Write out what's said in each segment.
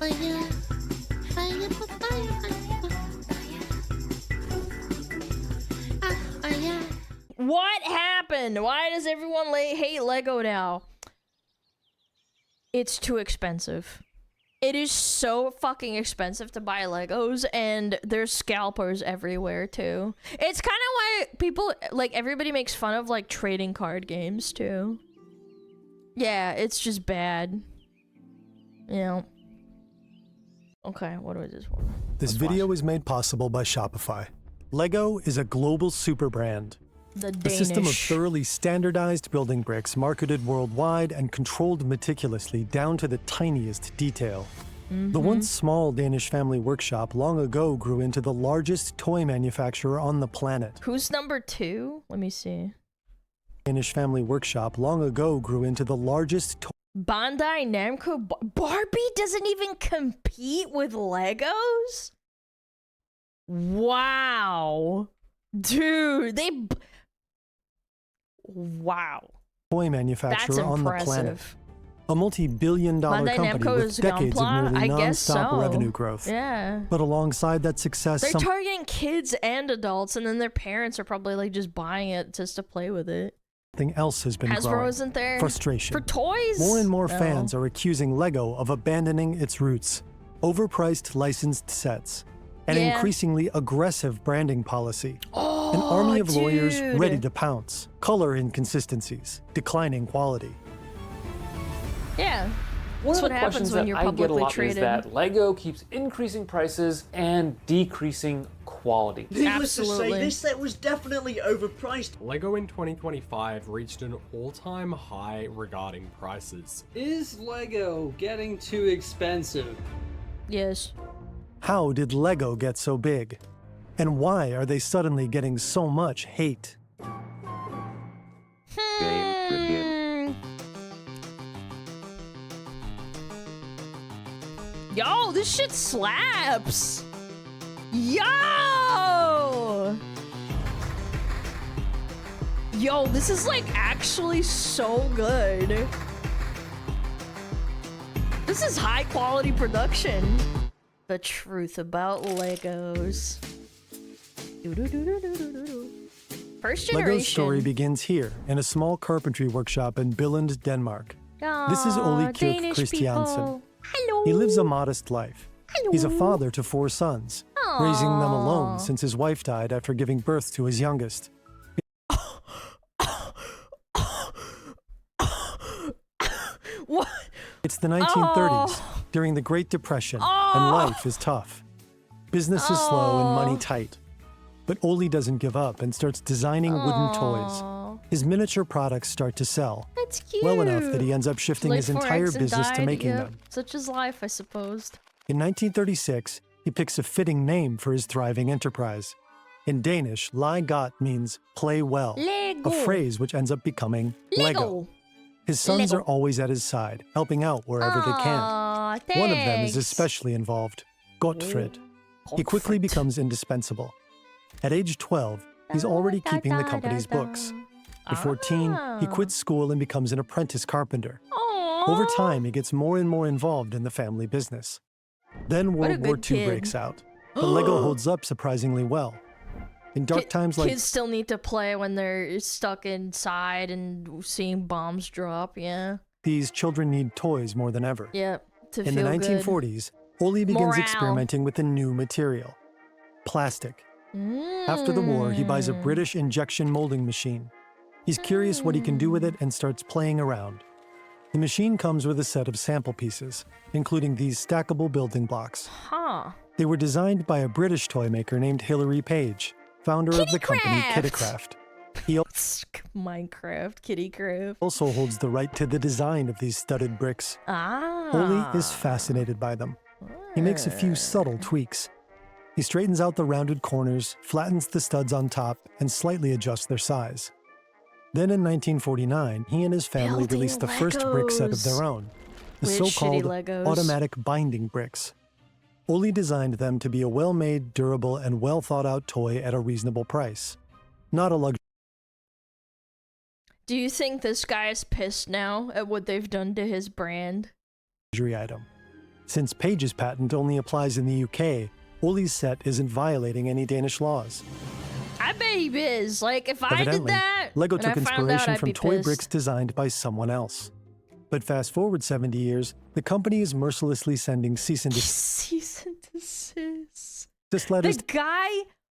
Fire, fire, fire. What happened? Why does everyone hate Lego now? It's too expensive. It is so fucking expensive to buy Legos, and there's scalpers everywhere too. It's kind of why people, like, everybody makes fun of, like, trading card games too. Yeah, it's just bad. You know. Okay, what is this one? This video is made possible by Shopify. Lego is a global super brand. A system of thoroughly standardized building bricks marketed worldwide and controlled meticulously down to the tiniest detail. The once small Danish family workshop long ago grew into the largest toy manufacturer on the planet. Who's number 2? Let me see. Danish family workshop long ago grew into the largest Bandai Namco. Barbie doesn't even compete with Legos? Wow. Dude, wow. toy manufacturer That's on the impressive. planet. A multi-billion-dollar Bandai company Namco with is decades of Gunpla? nearly I guess non-stop so. revenue growth. Yeah. But alongside that success, They're something targeting kids and adults, and then their parents are probably like just buying it just to play with it. else has been Hasbro growing. isn't there? Frustration. For toys? More and more No. fans are accusing Lego of abandoning its roots. Overpriced licensed sets. An Yeah. increasingly aggressive branding policy. Oh, An army of lawyers dude. ready to pounce. Color inconsistencies. Declining quality. Yeah. One That's of what the happens questions when that you're I get a publicly lot is traded. that Lego keeps increasing prices and decreasing quality. Needless to say, Absolutely. this set was definitely overpriced. Lego in 2025 reached an all-time high regarding prices. Is Lego getting too expensive? Yes. How did Lego get so big? And why are they suddenly getting so much hate? Yo, this shit slaps. Yo! Yo, this is like actually so good. This is high quality production. The truth about Legos. First generation. Lego's story begins here, in a small carpentry workshop in Billund, Denmark. This is Ole Kirk Danish Christiansen. people. Hello. He lives a modest life. He's a father to 4 sons, raising them alone since his wife died after giving birth to his youngest. What? It's the 1930s, during the Great Depression, and life is tough. Business is slow and money tight. But Ole doesn't give up and starts designing wooden toys. His miniature products start to sell, That's cute. well enough that he ends up shifting his Late entire 4X and business to died, making yep. them. Such is life, I suppose. In 1936, he picks a fitting name for his thriving enterprise. In Danish, "leg godt" means play well, Lego. a phrase which ends up becoming Lego. His sons Lego. are always at his side, helping out wherever they can. Aw, One of them is thanks. especially involved, Gottfried. He quickly Gottfried. becomes indispensable. At age 12, he's already keeping the company's books. At 14, he quits school and becomes an apprentice carpenter. Aww. Over time, he gets more and more involved in the family business. Then What a World War good II kid. breaks out, but Lego holds up surprisingly well. In dark times like kids still need to play when they're stuck inside and seeing bombs drop. Yeah, these, children need toys more than ever. yeah. To In the feel 1940s, Ole begins Morale. experimenting with a new material, plastic. After the war, he buys a British injection molding machine. He's curious what he can do with it and starts playing around. The machine comes with a set of sample pieces, including these stackable building blocks. Huh? They were designed by a British toy maker named Hilary Page, founder of the company Kittycraft. Kittycraft. He Minecraft, Kittycraft. also holds the right to the design of these studded bricks. Ah. Ole is fascinated by them. He makes a few subtle tweaks. He straightens out the rounded corners, flattens the studs on top, and slightly adjusts their size. Then in 1949, he and his family Building released the first brick set of Legos. their own, the Weird, shitty so-called Legos. automatic binding bricks. Ole designed them to be a well-made, durable, and well-thought-out toy at a reasonable price. Not a Do you think this guy is pissed now at what they've done to his brand? luxury item. Since Page's patent only applies in the UK, Oli's set isn't violating any Danish laws. I bet he is. Like, if I did Evidently, that, LEGO and took I found out, inspiration I'd from be toy pissed. bricks designed by someone else. But fast forward 70 years, the company is mercilessly sending cease and Cease and desist. letters. The guy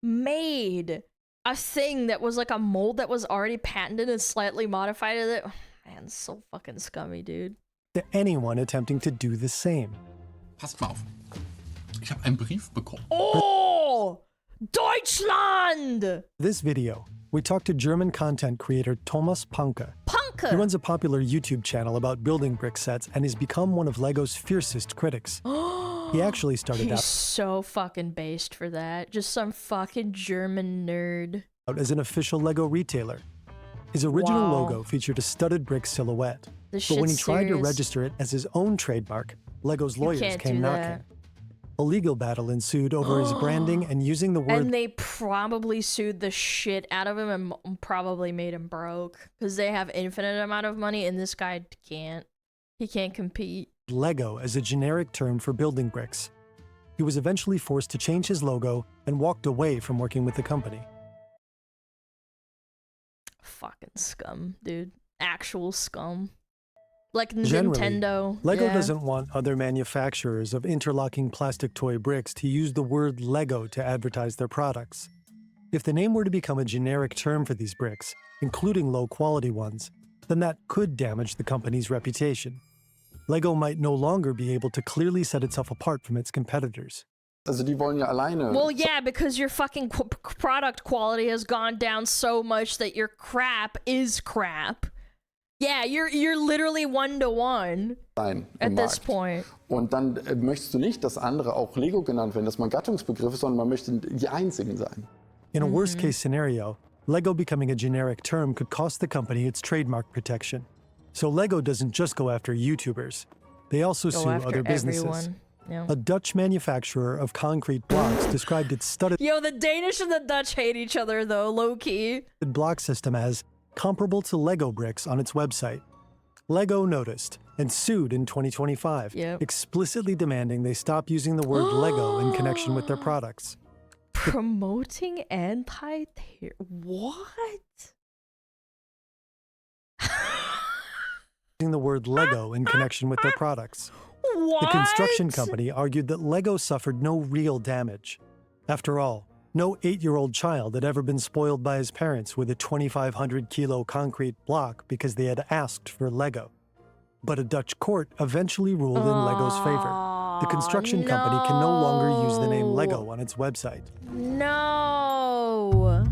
made a thing that was like a mold that was already patented and slightly modified. It. Man, so fucking scummy, dude. To anyone attempting to do the same. Passt mal auf. Ich habe einen Brief bekommen. Oh! Deutschland! This video, we talked to German content creator Thomas Panke. He runs a popular YouTube channel about building brick sets and has become one of LEGO's fiercest critics. He actually started He's out so fucking based for that. Just some fucking German nerd. as an official LEGO retailer. His original Wow. logo featured a studded brick silhouette. This But when he shit's tried to serious. register it as his own trademark, LEGO's lawyers can't came do knocking. that. A legal battle ensued over his branding and using the word And they probably sued the shit out of him and probably made him broke. Because they have infinite amount of money and this guy can't. He can't compete. LEGO as a generic term for building bricks. He was eventually forced to change his logo and walked away from working with the company. Fucking scum, dude. Actual scum. Like Generally, Nintendo. LEGO yeah. doesn't want other manufacturers of interlocking plastic toy bricks to use the word LEGO to advertise their products. If the name were to become a generic term for these bricks, including low-quality ones, then that could damage the company's reputation. LEGO might no longer be able to clearly set itself apart from its competitors. Also die wollen ja alleine. Well, yeah, because your fucking product quality has gone down so much that your crap is crap. Yeah, you're literally 1-to-1 sein at im this Markt. point. Und dann möchtest du nicht, dass andere auch Lego genannt werden, dass man Gattungsbegriff ist, sondern man möchte die Einzigen sein. In a worst-case scenario, LEGO becoming a generic term could cost the company its trademark protection. So LEGO doesn't just go after YouTubers. They also Go sue after other businesses. everyone. Yeah. A Dutch manufacturer of concrete blocks described its studded Yo, the Danish and the Dutch hate each other though, low-key. block system as comparable to LEGO bricks on its website. LEGO noticed and sued in 2025, Yep. explicitly demanding they stop using the word LEGO in connection with their products. Promoting anti-terror. What? Using the word LEGO in connection with their products. What? The construction company argued that LEGO suffered no real damage. After all, no 8-year-old child had ever been spoiled by his parents with a 2,500-kilo concrete block because they had asked for LEGO. But a Dutch court eventually ruled in LEGO's favor. The construction company can no longer use the name LEGO on its website. No.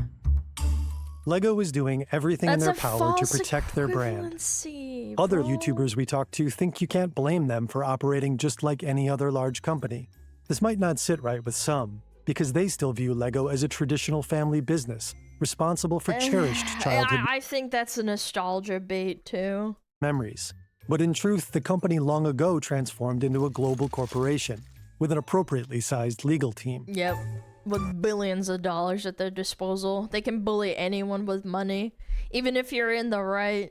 LEGO is doing everything in That's their a power to false protect their brand. equivalency, Other bro. YouTubers we talk to think you can't blame them for operating just like any other large company. This might not sit right with some, because they still view LEGO as a traditional family business, responsible for cherished childhood I think that's a nostalgia bait too. memories. But in truth, the company long ago transformed into a global corporation, with an appropriately sized legal team. Yep. With billions of dollars at their disposal. They can bully anyone with money, even if you're in the right.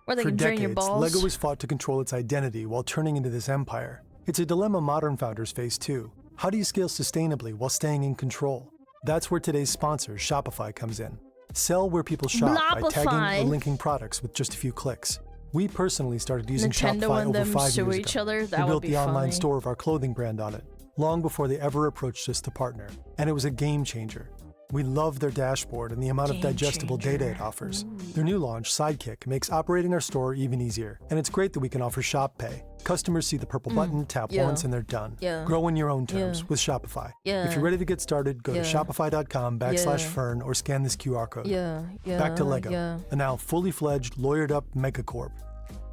Or they For can drain your decades, balls. LEGO has fought to control its identity while turning into this empire. It's a dilemma modern founders face too. How do you scale sustainably while staying in control? That's where today's sponsor, Shopify, comes in. Sell where people shop by tagging Blopify. or linking products with just a few clicks. We personally started using Nintendo Shopify and over them 5 sue years each ago. other? That we would built be the online funny. store of our clothing brand on it, long before they ever approached us to partner. And it was a game changer. We love their dashboard and the amount of Game digestible data it changer. offers. Their new launch, Sidekick, makes operating our store even easier. And it's great that we can offer Shop Pay. Customers see the purple button, tap Yeah. once, and they're done. Yeah. Grow in your own terms Yeah. with Shopify. Yeah. If you're ready to get started, go Yeah. to shopify.com/fern or scan this QR code. Yeah, yeah. Back to LEGO, Yeah. a now fully fledged, lawyered up megacorp,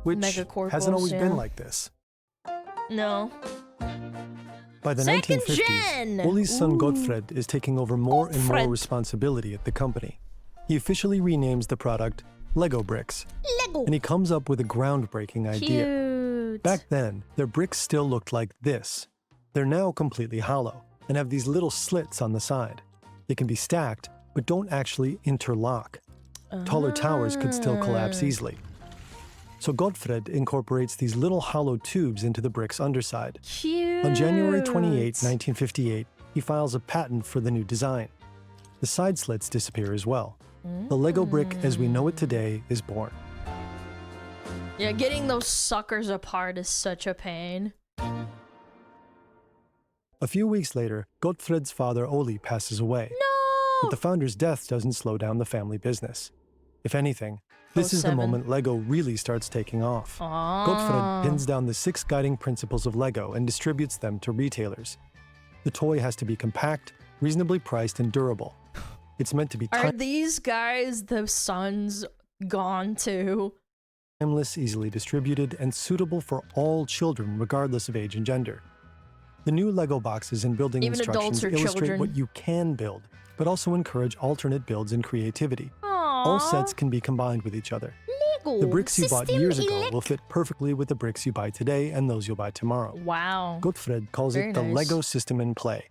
which Megacorpos, hasn't always yeah. been like this. No. By the Second 1950s, gen! Oli's son Ooh. Gottfried is taking over more and more Gottfried. responsibility at the company. He officially renames the product Lego Bricks, Lego. and he comes up with a groundbreaking idea. Cute. Back then, their bricks still looked like this. They're now completely hollow and have these little slits on the side. They can be stacked, but don't actually interlock. Taller towers could still collapse easily. So Godfred incorporates these little hollow tubes into the brick's underside. Cute. On January 28, 1958, he files a patent for the new design. The side slits disappear as well. The Lego brick as we know it today is born. Yeah, getting those suckers apart is such a pain. A few weeks later, Godfred's father Oli passes away. No! But the founder's death doesn't slow down the family business. If anything, this is the 07. moment Lego really starts taking off. Ah. Godfred pins down the 6 guiding principles of Lego and distributes them to retailers. The toy has to be compact, reasonably priced, and durable. It's meant to be Are these guys the sons gone too? timeless, easily distributed, and suitable for all children regardless of age and gender. The new Lego boxes and building Even instructions adults or illustrate children. what you can build, but also encourage alternate builds and creativity. Aww. All sets can be combined with each other. Lego. The bricks you bought System years ago elect- will fit perfectly with the bricks you buy today and those you'll buy tomorrow. Wow. Godfred calls Very it the nice. Lego system in play.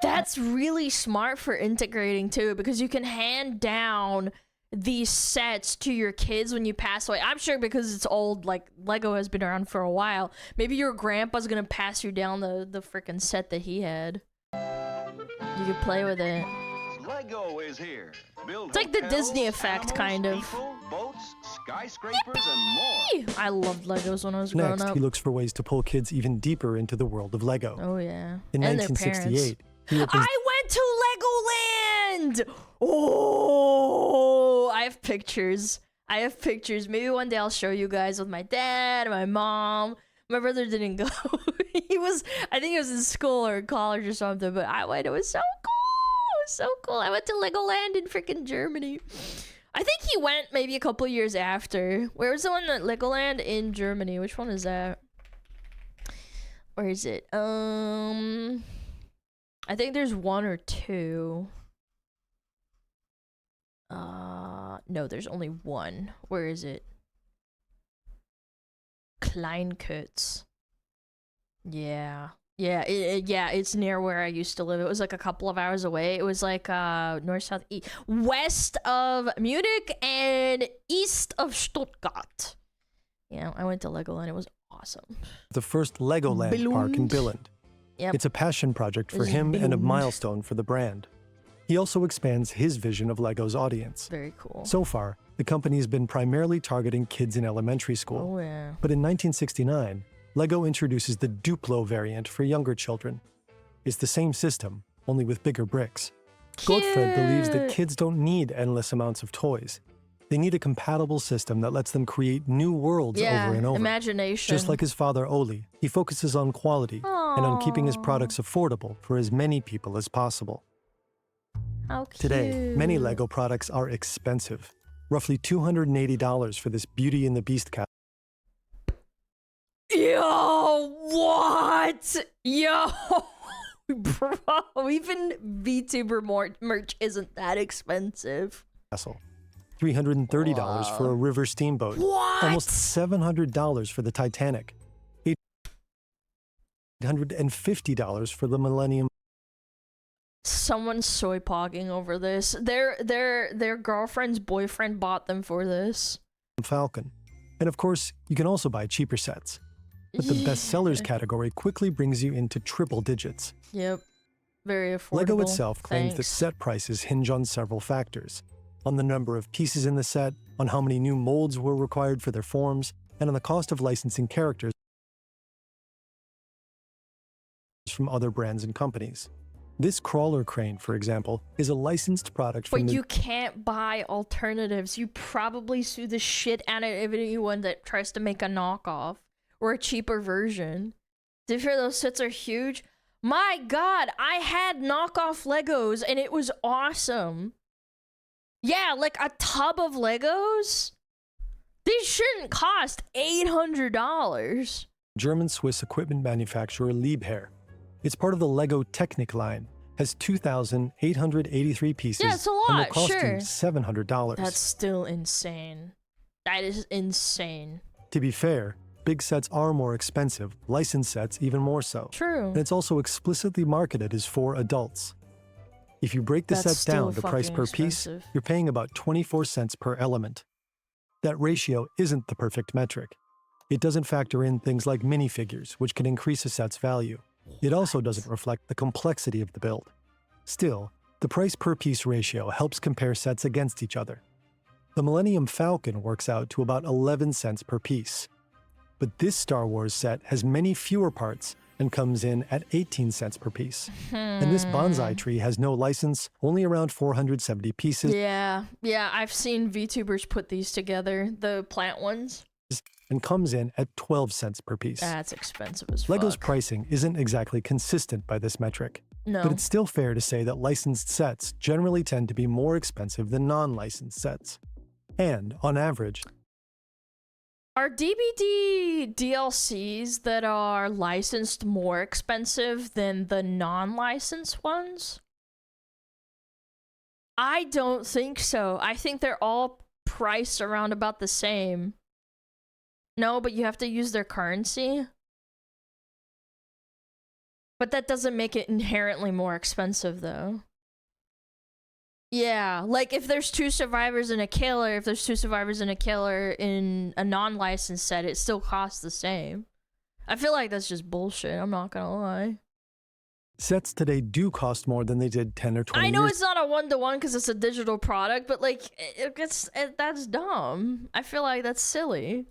That's really smart for integrating too, because you can hand down these sets to your kids when you pass away. I'm sure because it's old, like Lego has been around for a while. Maybe your grandpa's gonna pass you down the freaking set that he had. You could play with it. Lego is here. Build It's like the hotels, Disney effect, animals, kind of. people, boats, skyscrapers, and more. I loved Legos when I was growing Next, up. he looks for ways to pull kids even deeper into the world of Lego. Oh yeah. In And their parents. 1968, he opens I went to Legoland! Oh, I have pictures. Maybe one day I'll show you guys with my dad, my mom. My brother didn't go. I think he was in school or college or something, but I went. It was so cool. I went to Legoland in freaking Germany. I think he went maybe a couple years after. Where was the one that Legoland in Germany? Which one is that? Where is it? I think there's 1 or 2. No, there's only 1. Where is it? Kleinkutz. Yeah, it's near where I used to live. It was like a couple of hours away. It was like north, south, east, west of Munich and east of Stuttgart. Yeah, I went to Legoland. It was awesome. the first Legoland park in Billund. Yep. It's a passion project for It's him and a Billund. milestone for the brand. He also expands his vision of Lego's audience. Very cool. So far, the company has been primarily targeting kids in elementary school. Oh yeah. But in 1969, Lego introduces the Duplo variant for younger children. It's the same system, only with bigger bricks. Godfred believes that Cute. kids don't need endless amounts of toys. They need a compatible system that lets them create new worlds Yeah, over and over. imagination. Just like his father Oli, he focuses on quality and on keeping his Aw. products affordable for as many people as possible. How cute. Today, many Lego products are expensive. Roughly $280 for this Beauty and the Beast castle. Yo, what? Yo, bro, even VTuber merch isn't that expensive. $330 for a river steamboat. What? Almost $700 for the Titanic. $850 for the Millennium Someone's soy pogging over this. Their girlfriend's boyfriend bought them for this. Falcon. And of course, you can also buy cheaper sets. But the bestsellers category quickly brings you into triple digits. Yep. Very affordable. Lego itself claims that Thanks. set prices hinge on several factors. On the number of pieces in the set, on how many new molds were required for their forms, and on the cost of licensing characters from other brands and companies. This crawler crane, for example, is a licensed product from But the you can't buy alternatives. You probably sue the shit out of anyone that tries to make a knockoff or a cheaper version. Do you feel those sets are huge? My god, I had knockoff Legos and it was awesome. Yeah, like a tub of Legos? These shouldn't cost $800. German-Swiss equipment manufacturer Liebherr. It's part of the Lego Technic line, has 2,883 pieces, Yeah, it's a and will lot, cost sure. you $700. That's still insane. That is insane. To be fair, big sets are more expensive, licensed sets even more so. True. And it's also explicitly marketed as for adults. If you break the That's set down still to price fucking per piece, expensive. you're paying about 24 cents per element. That ratio isn't the perfect metric. It doesn't factor in things like minifigures, which can increase a set's value. It also doesn't reflect the complexity of the build. Still, the price per piece ratio helps compare sets against each other. The Millennium Falcon works out to about 11 cents per piece. But this Star Wars set has many fewer parts and comes in at 18 cents per piece. And this bonsai tree has no license, only around 470 pieces. Yeah, I've seen VTubers put these together, the plant ones. And comes in at 12 cents per piece. That's expensive as fuck. LEGO's pricing isn't exactly consistent by this metric. No. But it's still fair to say that licensed sets generally tend to be more expensive than non-licensed sets. And, on average, are DBD DLCs that are licensed more expensive than the non-licensed ones? I don't think so. I think they're all priced around about the same. No, but you have to use their currency. But that doesn't make it inherently more expensive, though. Yeah, like if there's 2 survivors and a killer, if there's 2 survivors and a killer in a non-licensed set, it still costs the same. I feel like that's just bullshit, I'm not gonna lie. sets today do cost more than they did 10 or 20 years ago. I know it's not a one-to-one because it's a digital product, but like, that's dumb. I feel like that's silly.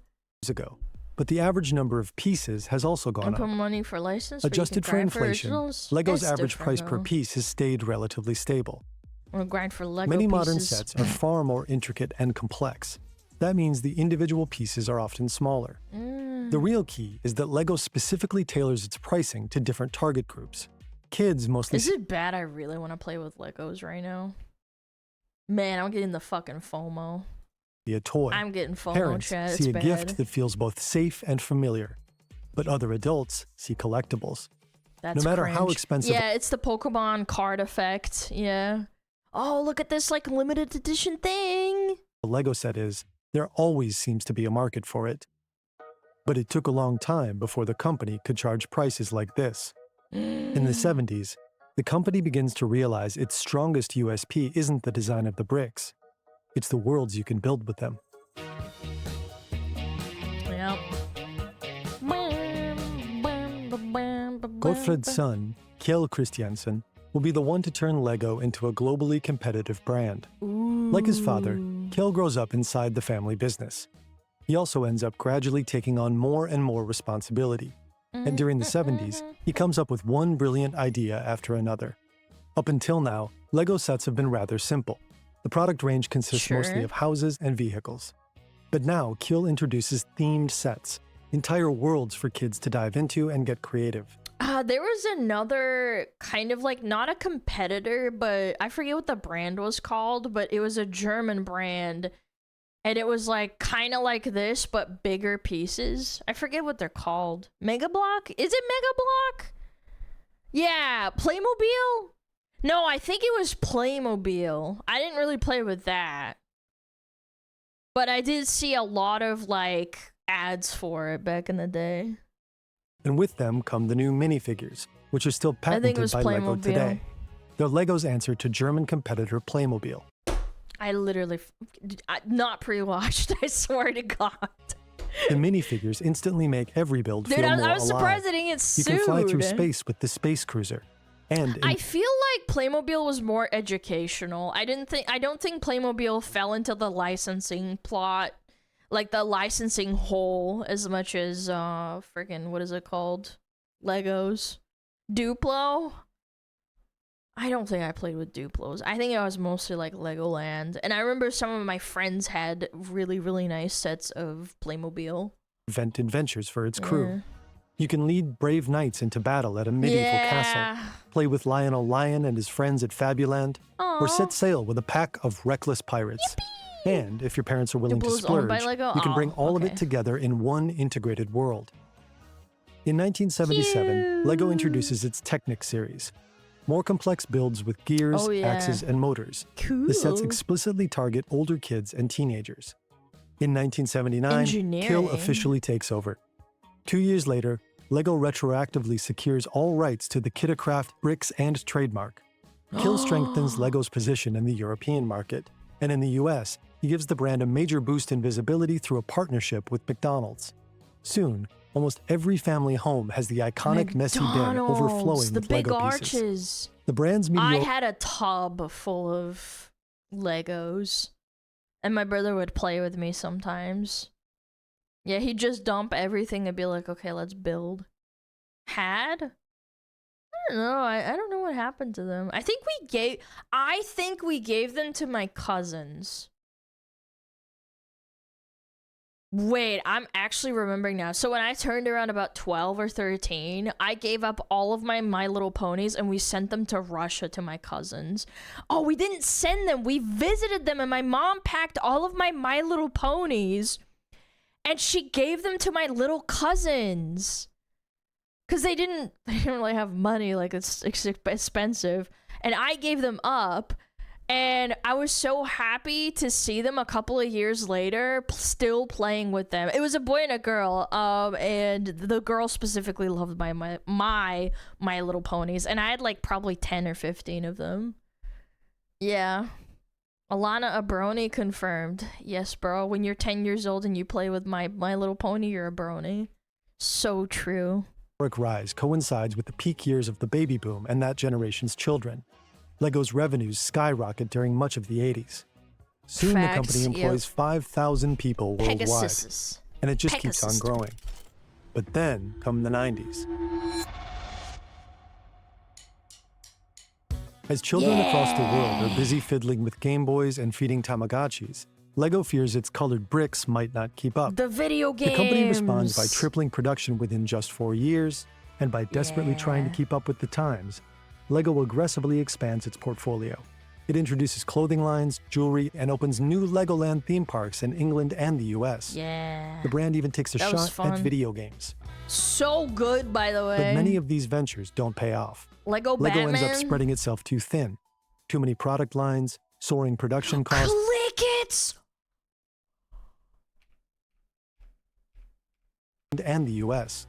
Ago. But the average number of pieces has also gone Put up. money for license. Adjusted for inflation, LEGO's That's average different, price per though. piece has stayed relatively stable. Or grind for Lego Many modern pieces. sets are far more intricate and complex. That means the individual pieces are often smaller. The real key is that LEGO specifically tailors its pricing to different target groups. Kids mostly Is it bad? I really want to play with Legos right now. Man, I'm getting the fucking FOMO. see a toy. I'm getting FOMO, Parents Chad. It's see a bad. gift that feels both safe and familiar. But other adults see collectibles. That's no matter how cringe. expensive. Yeah, it's the Pokemon card effect. Yeah. Oh, look at this like limited edition thing. a LEGO set is, there always seems to be a market for it. But it took a long time before the company could charge prices like this. In the 70s, the company begins to realize its strongest USP isn't the design of the bricks. It's the worlds you can build with them. Yep. Gottfred's son, Kjell Christiansen, will be the one to turn LEGO into a globally competitive brand. Like his father, Kjell grows up inside the family business. He also ends up gradually taking on more and more responsibility. And during the 70s, he comes up with one brilliant idea after another. Up until now, LEGO sets have been rather simple. The product range consists mostly of houses and vehicles. But now, Kjell introduces themed sets, entire worlds for kids to dive into and get creative. There was another kind of like, not a competitor, but I forget what the brand was called, but it was a German brand. And it was like kind of like this, but bigger pieces. I forget what they're called. Mega Block? Is it Mega Block? Yeah, Playmobil? No, I think it was Playmobil. I didn't really play with that. But I did see a lot of like ads for it back in the day. And with them come the new minifigures, which are still I think patented it was by LEGO Playmobil. today. They're LEGO's answer to German competitor Playmobil. I literally not pre-watched. I swear to God. The minifigures instantly make every build Dude, feel more I was alive. surprised they didn't get You sued. can fly through space with the Space Cruiser. And I feel like Playmobil was more educational. I don't think Playmobil fell into the licensing plot, like the licensing hole, as much as freaking what is it called? Legos. Duplo? I don't think I played with Duplos. I think I was mostly like Legoland. And I remember some of my friends had really, really nice sets of Playmobil. invent adventures for its crew. Yeah. You can lead brave knights into battle at a medieval castle, play with Lionel Lion and his friends at Fabuland, or set sail with a pack of reckless pirates. And if your parents are willing to Duplo's owned by splurge, Lego? you can bring Oh, all of okay. it together in one integrated world. In 1977, LEGO introduces its Technic series. More complex builds with gears, axes, and motors. The sets Cool. explicitly target older kids and teenagers. In 1979, Engineering. Kill officially takes over. 2 years later, LEGO retroactively secures all rights to the Kitacraft bricks and trademark. Kill strengthens LEGO's position in the European market, And in the US, he gives the brand a major boost in visibility through a partnership with McDonald's. Soon, almost every family home has the iconic messy bin overflowing the with big Lego arches. pieces. The brand's I media had a tub full of Legos, and my brother would play with me sometimes. Yeah, he'd just dump everything and be like, okay, let's build. I don't know. I don't know what happened to them. I think we gave them to my cousins. Wait, I'm actually remembering now. So when I turned around about 12 or 13, I gave up all of my Little Ponies and we sent them to Russia to my cousins. Oh, we didn't send them. We visited them and my mom packed all of my Little Ponies and she gave them to my little cousins. Because they didn't really have money, like it's expensive. And I gave them up. And I was so happy to see them a couple of years later, still playing with them. It was a boy and a girl, and the girl specifically loved my Little Ponies, and I had like probably 10 or 15 of them. Yeah. Alana, a brony confirmed. Yes, bro. When you're 10 years old and you play with my Little Pony, you're a brony. So true. rise coincides with the peak years of the baby boom and that generation's children. Lego's revenues skyrocket during much of the 80s. Soon the company employs 5,000 people worldwide, and it just keeps on growing. But then come the 90s. As children across the world are busy fiddling with Game Boys and feeding Tamagotchis, Lego fears its colored bricks might not keep up. The video games! The company responds by tripling production within just 4 years, and by desperately trying to keep up with the times, Lego aggressively expands its portfolio. It introduces clothing lines, jewelry, and opens new Legoland theme parks in England and the US. The brand even takes a shot at video games. So good, by the way. But many of these ventures don't pay off. Lego ends up spreading itself too thin. Too many product lines, soaring production costs. Click it! And the US.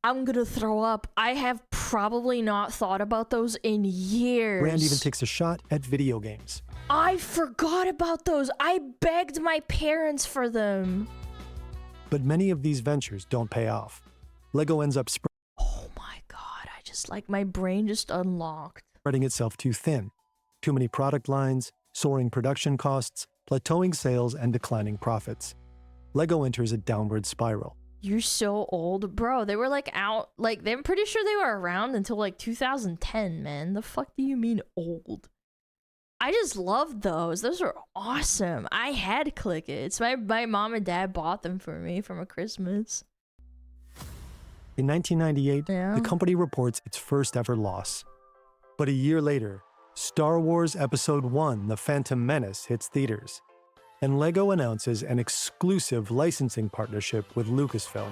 I'm gonna throw up. I have probably not thought about those in years. Brand even takes a shot at video games. I forgot about those. I begged my parents for them. But many of these ventures don't pay off. Lego ends up oh my god, I just like my brain just unlocked. Spreading itself too thin. Too many product lines, soaring production costs, plateauing sales, and declining profits. Lego enters a downward spiral. You're so old. Bro, they were like out, like, I'm pretty sure they were around until like 2010, man. The fuck do you mean old? I just loved those. Those were awesome. I had Click-Its. My mom and dad bought them for me from a Christmas. In 1998, the company reports its first ever loss. But a year later, Star Wars Episode 1: The Phantom Menace hits theaters. And Lego announces an exclusive licensing partnership with Lucasfilm.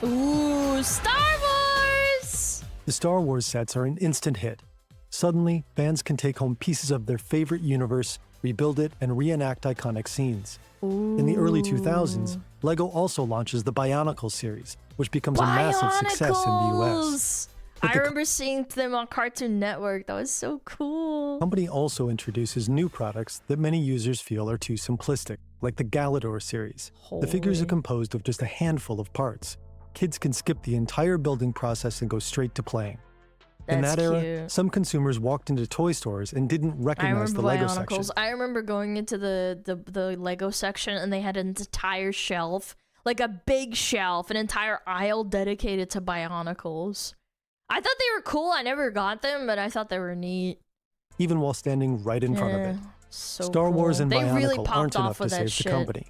Ooh, Star Wars! The Star Wars sets are an instant hit. Suddenly, fans can take home pieces of their favorite universe, rebuild it, and reenact iconic scenes. In the early 2000s, Lego also launches the Bionicle series, which becomes a massive success in the US. I remember seeing them on Cartoon Network. That was so cool. The company also introduces new products that many users feel are too simplistic, like the Galador series. The figures are composed of just a handful of parts. Kids can skip the entire building process and go straight to playing. In that era, some consumers walked into toy stores and didn't recognize the Lego section. I remember going into the Lego section and they had an entire shelf, like a big shelf, an entire aisle dedicated to Bionicles. I thought they were cool. I never got them, but I thought they were neat. Even while standing right in front of it. Star Wars and Bionicle aren't enough to save the company.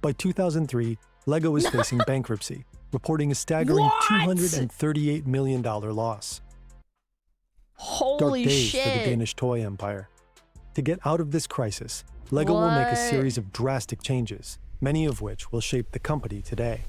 By 2003, Lego is facing bankruptcy, reporting a staggering $238 million loss. Holy Dark days shit. for the Danish toy empire. To get out of this crisis, Lego will make a series of drastic changes, many of which will shape the company today.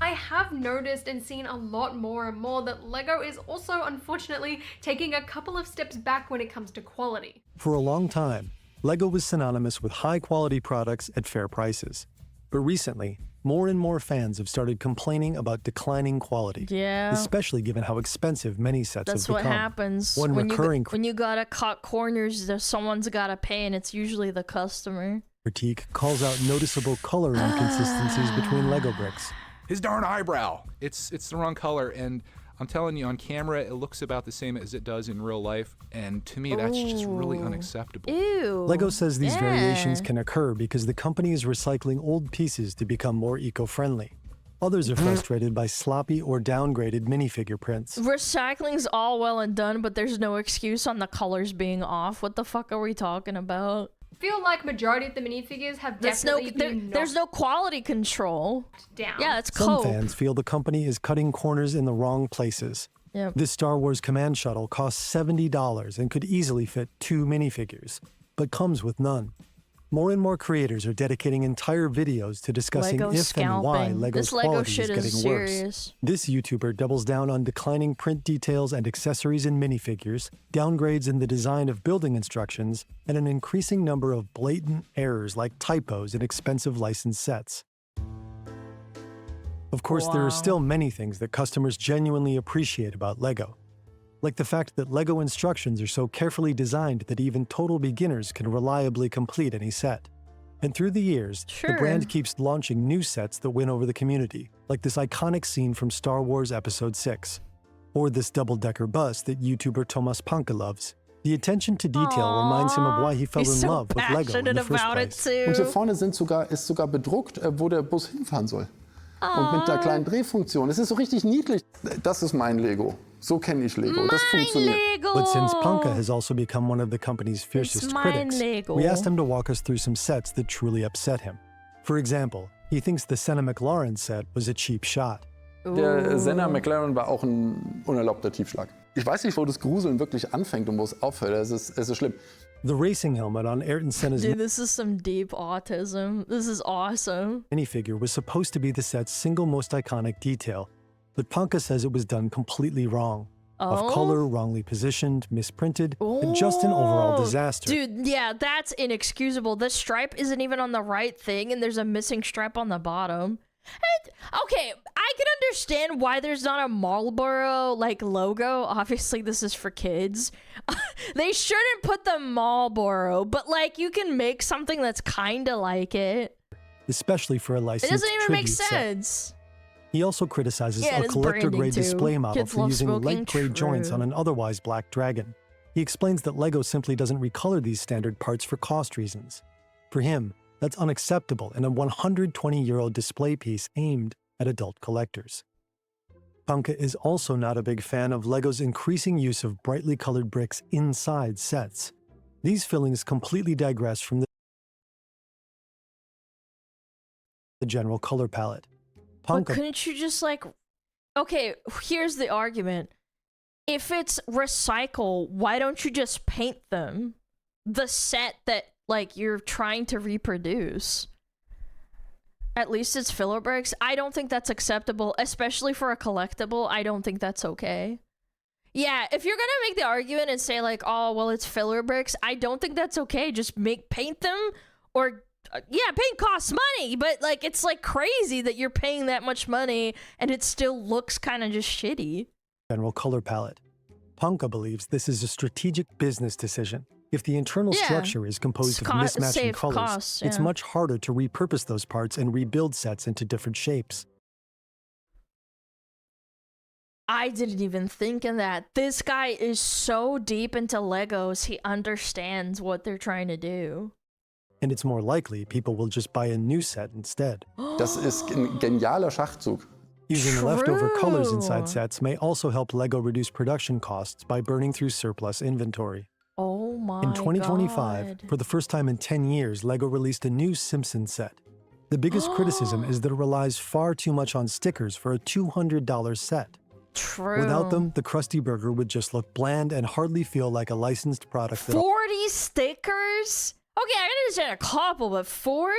I have noticed and seen a lot more and more that Lego is also, unfortunately, taking a couple of steps back when it comes to quality. For a long time, Lego was synonymous with high-quality products at fair prices. But recently, more and more fans have started complaining about declining quality. Yeah. Especially given how expensive many sets That's have become. what happens. One recurring when you gotta cut corners, someone's gotta pay, and it's usually the customer. critique calls out noticeable color inconsistencies between Lego bricks. His darn eyebrow. It's the wrong color, and I'm telling you, on camera, it looks about the same as it does in real life, and to me, that's just really unacceptable. Ew. Lego says these variations can occur because the company is recycling old pieces to become more eco-friendly. Others are frustrated by sloppy or downgraded minifigure prints. Recycling's all well and done, but there's no excuse on the colors being off. What the fuck are we talking about? I feel like majority of the minifigures have definitely been there's no quality control. Down. Yeah, it's Some cope. fans feel the company is cutting corners in the wrong places. Yep. This Star Wars command shuttle costs $70 and could easily fit 2 minifigures, but comes with none. More and more creators are dedicating entire videos to discussing Lego if and why scalping. Lego's This Lego quality shit is is getting worse. serious. This YouTuber doubles down on declining print details and accessories in minifigures, downgrades in the design of building instructions, and an increasing number of blatant errors like typos in expensive licensed sets. Of course, there are still many things that customers genuinely appreciate about Lego, like the fact that Lego instructions are so carefully designed that even total beginners can reliably complete any set. And through the years, the brand keeps launching new sets that win over the community, like this iconic scene from Star Wars Episode 6, or this double-decker bus that YouTuber Thomas Panke loves. The attention to detail reminds him of why he fell in love with Lego in the first place. Und hier vorne ist sogar bedruckt, wo der Bus hinfahren soll. Und mit einer kleinen Drehfunktion. Es ist so richtig niedlich. Das ist mein Lego. So kenne ich Lego. Das funktioniert. But since Panke has also become one of the company's fiercest critics, we asked him to walk us through some sets that truly upset him. For example, he thinks the Senna McLaren set was a cheap shot. Der Senna McLaren war auch ein unerlaubter Tiefschlag. Ich weiß nicht, wo das Gruseln wirklich anfängt und wo es aufhört. Es ist schlimm. The racing helmet on Ayrton Senna's Dude, this is some deep autism. This is awesome. minifigure was supposed to be the set's single most iconic detail, but Panke says it was done completely wrong. Off color, wrongly positioned, misprinted, and just an overall disaster. Dude, yeah, that's inexcusable. The stripe isn't even on the right thing, and there's a missing stripe on the bottom. Okay, I can understand why there's not a Marlboro like logo. Obviously, this is for kids. They shouldn't put the Marlboro, but like you can make something that's kind of like it. Especially for a licensed It doesn't even make tribute set. sense. He also criticizes Yeah, a it's collector-grade branding, too. display model Kids for love using smoking. light gray joints on True. an otherwise black dragon. He explains that Lego simply doesn't recolor these standard parts for cost reasons. For him, that's unacceptable in a 120-year-old display piece aimed at adult collectors. Panke is also not a big fan of Lego's increasing use of brightly colored bricks inside sets. These fillings completely digress from the general color palette. But couldn't you just like... Okay, here's the argument. If it's recycle, why don't you just paint them? The set that like you're trying to reproduce. At least it's filler bricks. I don't think that's acceptable, especially for a collectible. I don't think that's okay. Yeah, if you're gonna make the argument and say like, oh, well, it's filler bricks, I don't think that's okay. Just paint them, or yeah, paint costs money, but like it's like crazy that you're paying that much money and it still looks kind of just shitty. General color palette. Panke believes this is a strategic business decision. If the internal structure is composed of mismatching colors, it's much harder to repurpose those parts and rebuild sets into different shapes. I didn't even think of that. This guy is so deep into Legos, he understands what they're trying to do. And it's more likely people will just buy a new set instead. Das ist ein genialer Schachzug. Using leftover colors inside sets may also help Lego reduce production costs by burning through surplus inventory. Oh my In 2025, God. for the first time in 10 years, Lego released a new Simpsons set. The biggest criticism is that it relies far too much on stickers for a $200 set. True. Without them, the Krusty Burger would just look bland and hardly feel like a licensed product at 40 stickers? Okay, I can understand a couple, but 40?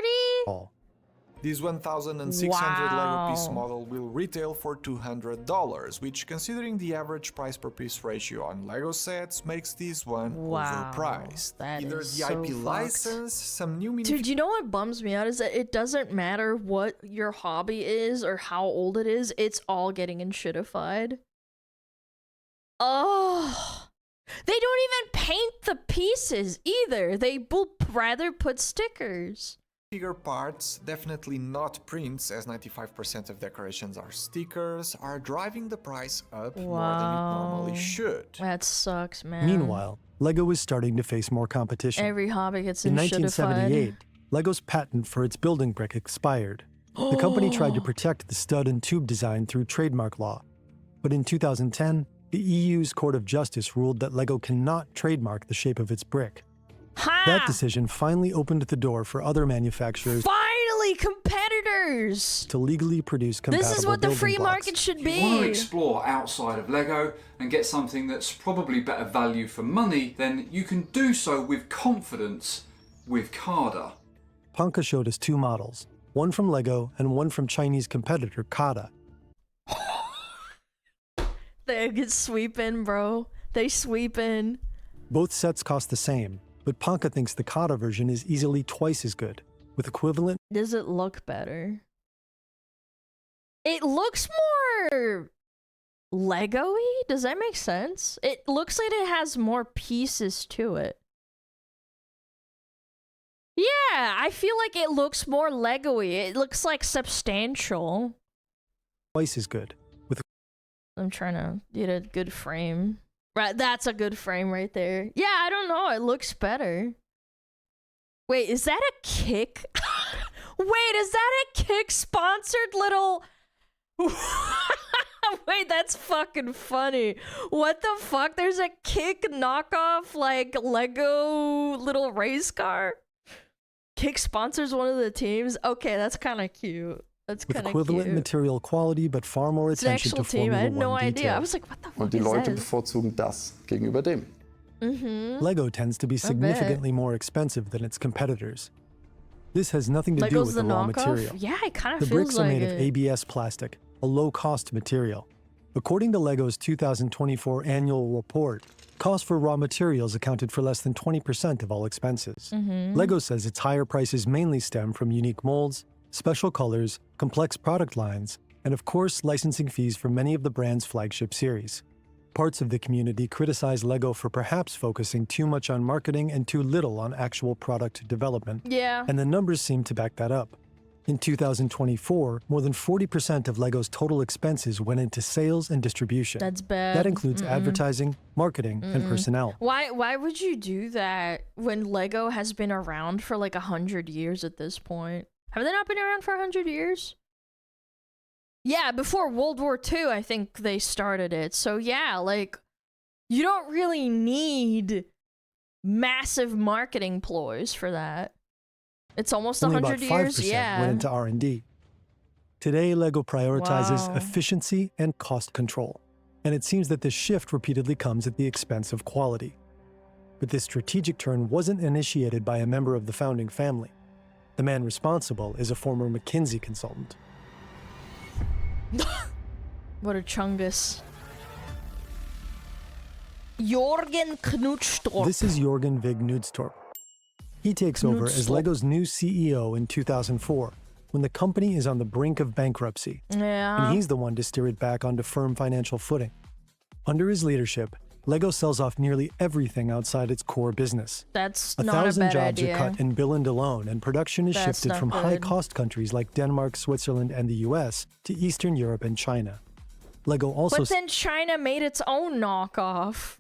all. This 1,600 Lego piece model will retail for $200, which, considering the average price per piece ratio on Lego sets, makes this one overpriced. Either the so IP license, some new mini. Dude, you know what bums me out is that it doesn't matter what your hobby is or how old it is, it's all getting shitified. Oh, they don't even paint the pieces either. They will rather put stickers. Bigger parts, definitely not prints, as 95% of decorations are stickers, are driving the price up more than it normally should. That sucks, man. Meanwhile, Lego is starting to face more competition. Every hobby gets in shitified. 1978, Lego's patent for its building brick expired. The company tried to protect the stud and tube design through trademark law. But in 2010, the EU's Court of Justice ruled that Lego cannot trademark the shape of its brick. That decision finally opened the door for other manufacturers Finally, competitors to legally produce compatible This is what the free blocks. market should be. If you want to explore outside of Lego and get something that's probably better value for money, then you can do so with confidence with Carda. Ponka showed us two models, one from Lego and one from Chinese competitor Kata. They get sweeping, bro. They sweeping. Both sets cost the same, but Ponka thinks the Kata version is easily twice as good, with equivalent. Does it look better? It looks more Lego-y? Does that make sense? It looks like it has more pieces to it. Yeah, I feel like it looks more Lego-y. It looks like substantial. Twice as good, with. I'm trying to get a good frame. Right, that's a good frame right there. Yeah, I don't know. It looks better. Wait, is that a Kick? Wait, is that a Kick-sponsored little... Wait, that's fucking funny. What the fuck? There's a Kick knockoff, like, Lego little race car? Kick sponsors one of the teams? Okay, that's kind of cute. That's With kind of equivalent cute. material quality, but far more It's an attention to actual team. Formula I had no One idea. I detail. was like, what the fuck Und die is Leute that? bevorzugen das gegenüber dem. Lego tends to be significantly more expensive than its competitors. This has nothing to do Lego's with the the raw knockoff? material. Yeah, it kind The of feels bricks are like made it. of ABS plastic, a low-cost material. According to Lego's 2024 annual report, cost for raw materials accounted for less than 20% of all expenses. Lego says its higher prices mainly stem from unique molds, special colors, complex product lines, and of course, licensing fees for many of the brand's flagship series. Parts of the community criticize Lego for perhaps focusing too much on marketing and too little on actual product development. Yeah. And the numbers seem to back that up. In 2024, more than 40% of Lego's total expenses went into sales and distribution. That's bad. That includes advertising, marketing, and personnel. Why would you do that when Lego has been around for like 100 years at this point? Have they not been around for 100 years? Yeah, before World War II, I think they started it. So yeah, like, you don't really need massive marketing ploys for that. It's almost Only 100 about 5% years, yeah. went into R&D. Today, Lego prioritizes Wow. efficiency and cost control. And it seems that this shift repeatedly comes at the expense of quality. But this strategic turn wasn't initiated by a member of the founding family. The man responsible is a former McKinsey consultant. What a chungus. Jorgen Knutstorp. This is Jorgen Vig Knudstorp. He takes over as Knudstorp. Lego's new CEO in 2004, when the company is on the brink of bankruptcy. Yeah. And he's the one to steer it back onto firm financial footing. Under his leadership, Lego sells off nearly everything outside its core business. That's 1,000 not a bad jobs idea. are cut in Billund alone, and production is That's shifted not from good. high-cost countries like Denmark, Switzerland, and the US to Eastern Europe and China. Lego also But then China made its own knockoff.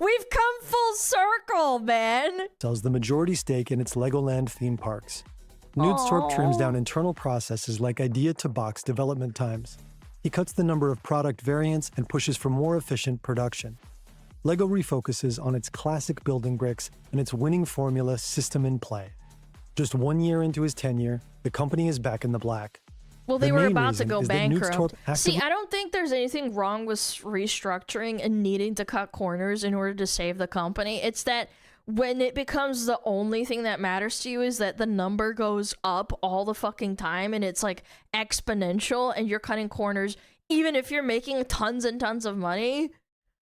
We've come full circle, man. sells the majority stake in its Legoland theme parks. Knudstorp trims Aw. down internal processes like idea-to-box development times. He cuts the number of product variants and pushes for more efficient production. Lego refocuses on its classic building bricks and its winning formula system in play. Just 1 year into his tenure, the company is back in the black. Well, The they were main about to reason go is that bankrupt. Knudstorp See, actively- I don't think there's anything wrong with restructuring and needing to cut corners in order to save the company. It's that when it becomes the only thing that matters to you is that the number goes up all the fucking time and it's like exponential and you're cutting corners even if you're making tons and tons of money,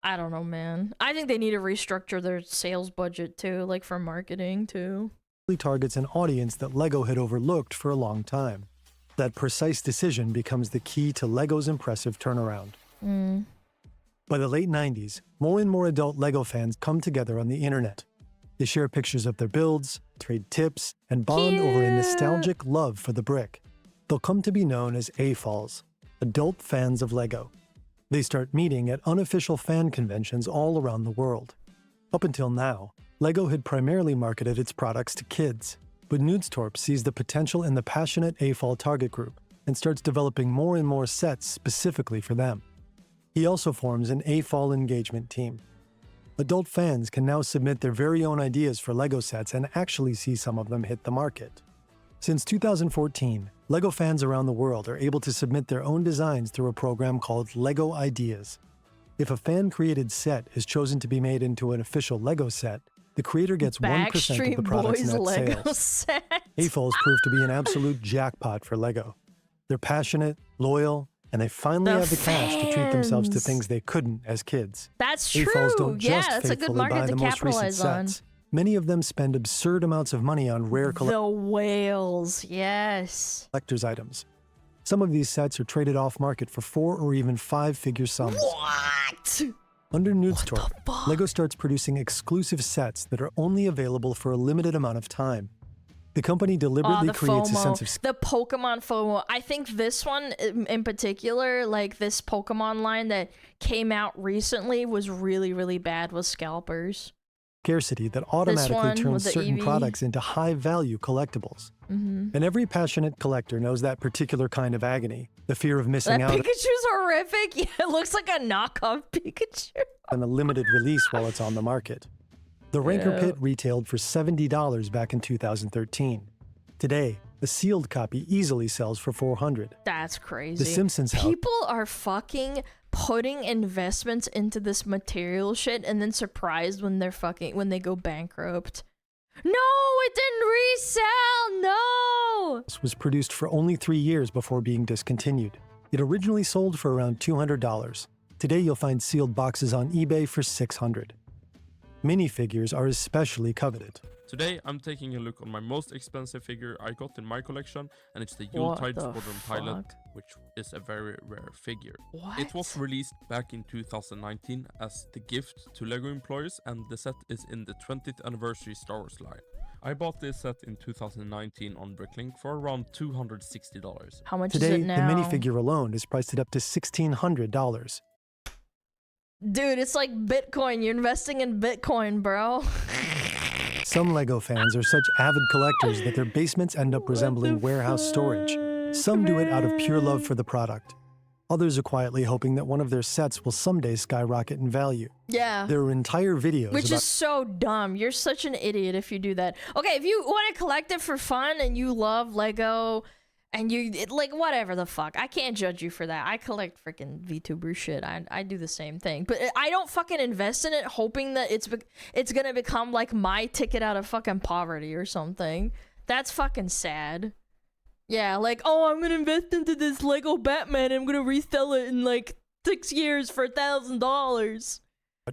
I don't know, man. I think they need to restructure their sales budget too, like for marketing too. Targets an audience that LEGO had overlooked for a long time. That precise decision becomes the key to LEGO's impressive turnaround. By the late 90s, more and more adult LEGO fans come together on the internet. They share pictures of their builds, trade tips, and bond over a nostalgic love for the brick. They'll come to be known as AFOLs, adult fans of LEGO. They start meeting at unofficial fan conventions all around the world. Up until now, LEGO had primarily marketed its products to kids, but Nudstorp sees the potential in the passionate AFOL target group and starts developing more and more sets specifically for them. He also forms an AFOL engagement team. Adult fans can now submit their very own ideas for LEGO sets and actually see some of them hit the market. Since 2014, LEGO fans around the world are able to submit their own designs through a program called LEGO Ideas. If a fan-created set is chosen to be made into an official LEGO set, the creator gets 1% of the product's net sales. AFOLs prove to be an absolute jackpot for LEGO. They're passionate, loyal, and they finally have the cash to treat themselves to things they couldn't as kids. That's true. AFOLs don't just that's a good faithfully market buy to the most recent capitalize on. sets. Many of them spend absurd amounts of money on rare The whales, yes. collector's items. Some of these sets are traded off market for 4 or even 5-figure sums. What? Under Nudstorp, LEGO starts producing exclusive sets that are only available for a limited amount of time. The company deliberately creates FOMO. a sense of the Pokemon FOMO. I think this one in particular, like this Pokemon line that came out recently, was really, really bad with scalpers. scarcity that automatically turns certain products into high-value collectibles. And every passionate collector knows that particular kind of agony, the fear of missing That out Pikachu's horrific. Yeah, it looks like a knockoff Pikachu. on the limited release while it's on the market. The Ranker Pit retailed for $70 back in 2013. Today, a sealed copy easily sells for $400. That's crazy. The Simpsons house. People are fucking putting investments into this material shit and then surprised when they go bankrupt. No, it didn't resell. No. Was produced for only 3 years before being discontinued. It originally sold for around $200. Today, you'll find sealed boxes on eBay for $600. Minifigures are especially coveted. Today I'm taking a look on my most expensive figure I got in my collection, and it's the Yuletide Squadron Pilot, which is a very rare figure. It was released back in 2019 as the gift to LEGO employees, and the set is in the 20th anniversary Star Wars line. I bought this set in 2019 on Bricklink for around $260. How much Today, is it now? the minifigure alone is priced at up to $1,600. Dude, it's like Bitcoin. You're investing in Bitcoin, bro. Some LEGO fans are such avid collectors that their basements end up resembling warehouse storage. Some do it out of pure love for the product. Others are quietly hoping that one of their sets will someday skyrocket in value. Yeah. There are entire videos Which about is so dumb. You're such an idiot if you do that. Okay, if you want to collect it for fun and you love LEGO and like whatever the fuck, I can't judge you for that. I collect freaking VTuber shit. I do the same thing, but I don't fucking invest in it hoping that it's gonna become like my ticket out of fucking poverty or something. That's fucking sad. Yeah, like, oh, I'm gonna invest into this LEGO Batman and I'm gonna resell it in like 6 years for $1,000.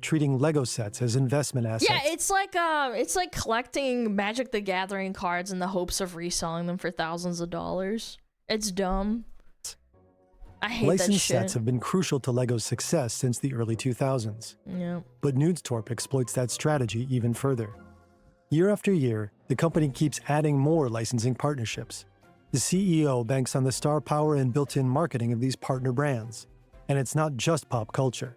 treating LEGO sets as investment assets. Yeah, it's like collecting Magic the Gathering cards in the hopes of reselling them for thousands of dollars. It's dumb. I hate that Licensed shit. sets have been crucial to LEGO's success since the early 2000s. Yeah. But Nudstorp exploits that strategy even further. Year after year, the company keeps adding more licensing partnerships. The CEO banks on the star power and built-in marketing of these partner brands. And it's not just pop culture.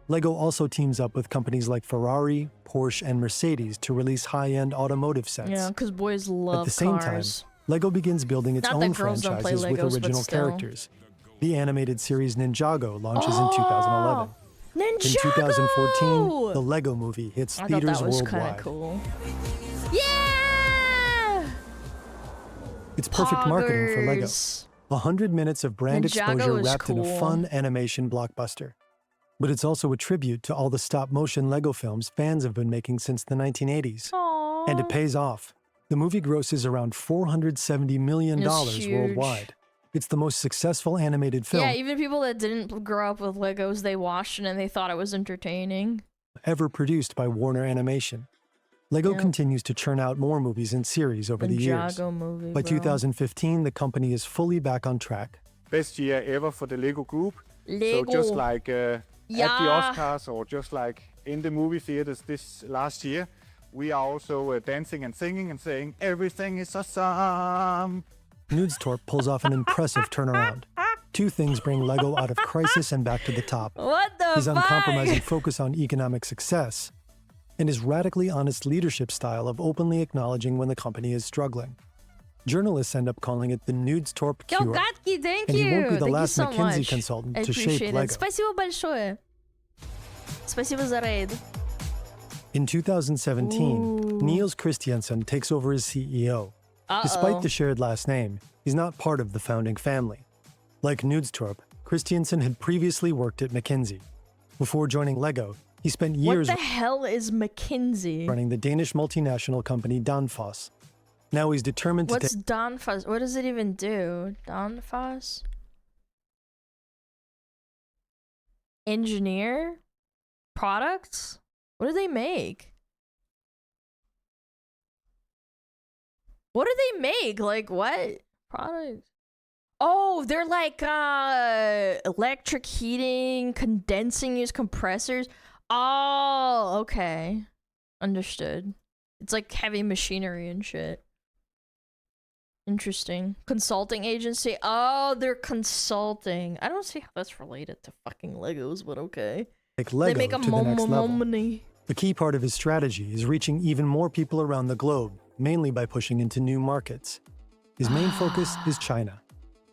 LEGO also teams up with companies like Ferrari, Porsche, and Mercedes to release high-end automotive sets. Yeah, because boys love At the same cars. time, LEGO begins building its Not that own girls don't play franchises with Legos, but original still. characters. The animated series Ninjago launches in 2011. Ninjago! In 2014, the LEGO movie hits I theaters thought that was worldwide. kind of cool. Yeah! It's perfect marketing for LEGO. Poggers. 100 minutes of brand Ninjago exposure is wrapped in a cool. fun animation blockbuster. But it's also a tribute to all the stop-motion Lego films fans have been making since the 1980s. Aww. And it pays off. The movie grosses around $470 million worldwide. It's the most successful animated film even people that didn't grow up with Legos, they watched it and they thought it was entertaining. Ever produced by Warner Animation. Lego continues to churn out more movies and series over the years. Movie, By 2015, the company is fully back on track. Best year ever for the Lego Group. Lego. So just like at the Oscars or just like in the movie theaters this last year, we are also dancing and singing and saying, everything is awesome. Nudestorp pulls off an impressive turnaround. Two things bring Lego out of crisis and back to the top. What the His fuck? uncompromising focus on economic success and his radically honest leadership style of openly acknowledging when the company is struggling. Journalists end up calling it the Nudestorp Yo, cure. Gatki, thank and you. he won't be the Thank last you so McKinsey much. consultant I to shape appreciate Lego. it. Спасибо большое. Спасибо за рейд. In 2017, Niels Christiansen takes over as CEO. Despite the shared last name, he's not part of the founding family. Like Nudestorp, Christiansen had previously worked at McKinsey. Before joining Lego, he spent years What the hell is McKinsey? running the Danish multinational company Danfoss. Now he's determined to What's Danfoss? What does it even do? Danfoss? Engineer? Products? What do they make? What do they make? Like what? Products? Oh, they're like electric heating, condensing use compressors. Oh, okay. Understood. It's like heavy machinery and shit. Interesting. Consulting agency. Oh, they're consulting. I don't see how that's related to fucking Legos, but okay. take Lego they make a to the next level. money. A key part of his strategy is reaching even more people around the globe, mainly by pushing into new markets. His main focus is China.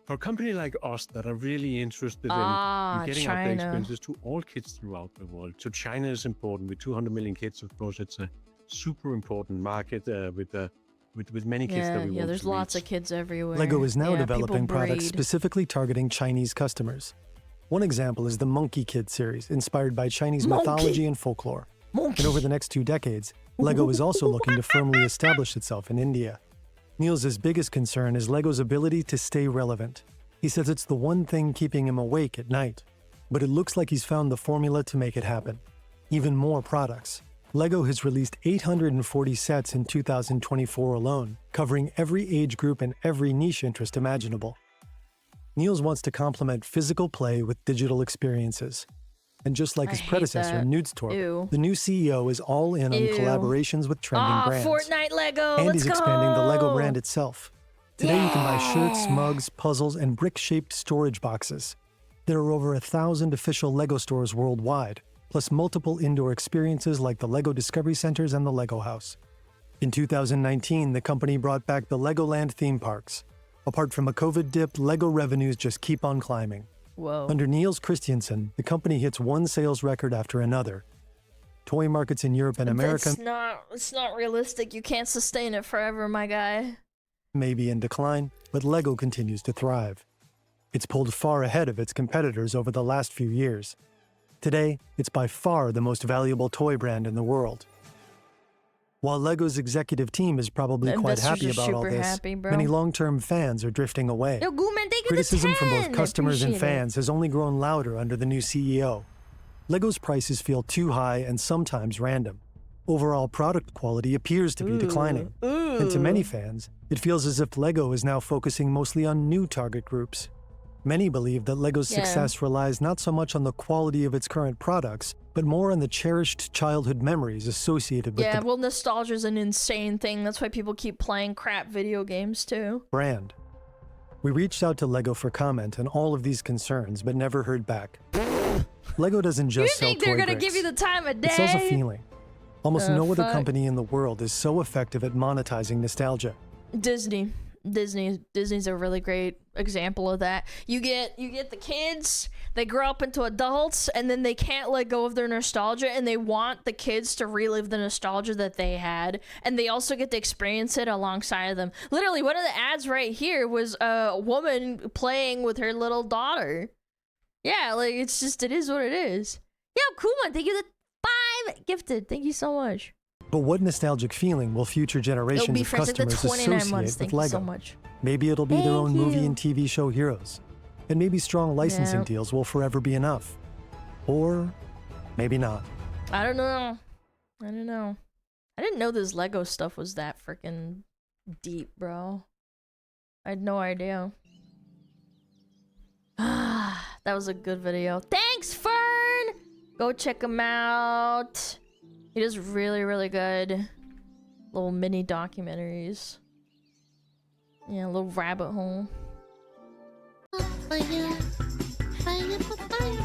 For a company like us that are really interested in getting out the experiences to all kids throughout the world, so China is important. With 200 million kids, of course, it's a super important market with many kids that we want there's to lots reach. of kids everywhere. Lego is now Yeah, developing people products breed. specifically targeting Chinese customers. One example is the Monkey Kid series, inspired by Chinese mythology and folklore. And over the next 2 decades, Lego is also looking to firmly establish itself in India. Niels' biggest concern is Lego's ability to stay relevant. He says it's the one thing keeping him awake at night. But it looks like he's found the formula to make it happen. Even more products. Lego has released 840 sets in 2024 alone, covering every age group and every niche interest imaginable. Niels wants to complement physical play with digital experiences. And just like his predecessor, Nudestorp, the new CEO is all in on collaborations with trending brands. Fortnite Lego, And let's he's go! expanding the Lego brand itself. Today you can buy shirts, mugs, puzzles, and brick-shaped storage boxes. There are over 1,000 official Lego stores worldwide, plus multiple indoor experiences like the Lego Discovery Centers and the Lego House. In 2019, the company brought back the Legoland theme parks. Apart from a COVID dip, Lego revenues just keep on climbing. Whoa. Under Niels Christiansen, the company hits one sales record after another. Toy markets in Europe and America It's not realistic. You can't sustain it forever, my guy. may be in decline, but Lego continues to thrive. It's pulled far ahead of its competitors over the last few years. Today, it's by far the most valuable toy brand in the world. While Lego's executive team is probably The quite investors happy are about all super this, happy, bro. many long-term fans are drifting away. Yo, Gooman, thank you to Criticism from 10. both customers and Appreciate it. fans has only grown louder under the new CEO. Lego's prices feel too high and sometimes random. Overall product quality appears to be declining. And to many fans, it feels as if Lego is now focusing mostly on new target groups. Many believe that Lego's success relies not so much on the quality of its current products, but more on the cherished childhood memories associated with Yeah, the well, nostalgia is an insane thing. That's why people keep playing crap video games too. brand. We reached out to Lego for comment on all of these concerns, but never heard back. Lego doesn't You just sell think they're toy gonna bricks. give you the time of day? It sells a feeling. Almost no other fuck. company in the world is so effective at monetizing nostalgia. Disney's a really great example of that. You get the kids, they grow up into adults, and then they can't let go of their nostalgia, and they want the kids to relive the nostalgia that they had, and they also get to experience it alongside of them. Literally, one of the ads right here was a woman playing with her little daughter. Yeah, like, it's just, it is what it is. Yo, Kuma, thank you the 5 gifted. Thank you so much. But what nostalgic feeling will future generations of customers associate with LEGO? So much. Maybe it'll be their own movie and TV show heroes. And maybe strong licensing deals will forever be enough. Or maybe not. I don't know. I don't know. I didn't know this LEGO stuff was that freaking deep, bro. I had no idea. That was a good video. Thanks, Fern! Go check him out. He does really, really good little mini documentaries. Yeah, a little rabbit hole. Fire, fire, fire.